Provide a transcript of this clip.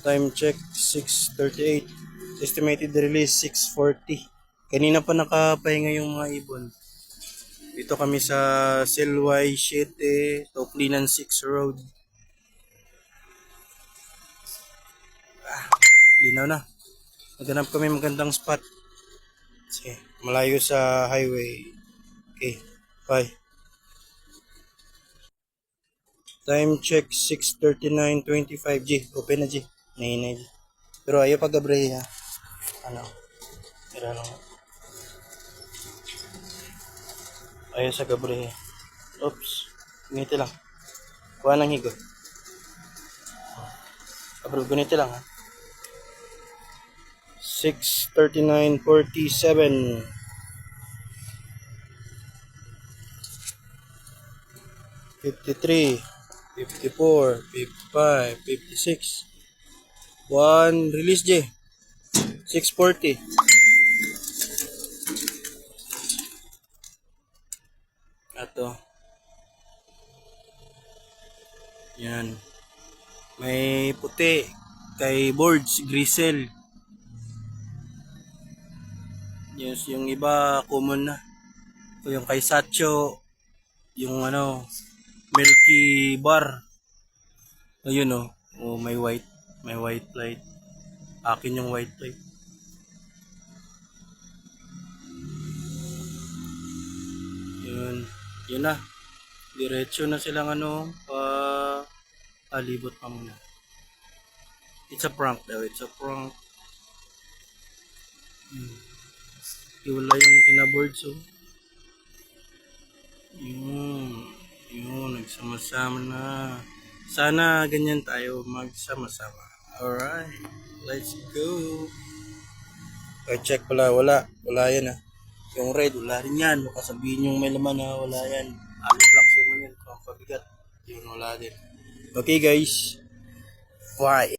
Time check 6:38. Estimated release 6:40. Kanina pa nakapahinga yung mga ibon. Dito kami sa Silway 7, Toplinan 6 Road. Linaw na. Maghanap kami magandang spot. Sige, malayo sa highway. Okay, bye. Time check 6:39:25. G, open na G. Nahinay G. Pero ayaw pag-abrahe ha. Ano? Tira lang. Ayaw sa gabrahe. Oops. Ganito lang. Kuha ng higo. Abro, ganito lang ha. 6:39:47. 53, 54, 55, 56. 1, release J. 6:40. Ato. Yan. May puti. Kay boards, grisel. Yes, yung iba common na. O yung kay Sacho, yung ano, Milky Bar. Ayun oh. Oh, may white light. Akin yung white light. Yun na. Diretso na silang ano, alibot pa muna. It's a prank daw, it's a prank. Iwala yung kinaboard so. Yun, nagsama-sama na. Sana ganyan tayo magsama-sama. Alright, let's go. Check pala, wala yan ah. Yung red, wala rin yan. Baka sabihin yung may laman na wala yan. Blocks naman yan. Kung pabigat, yun wala din. Okay guys, bye.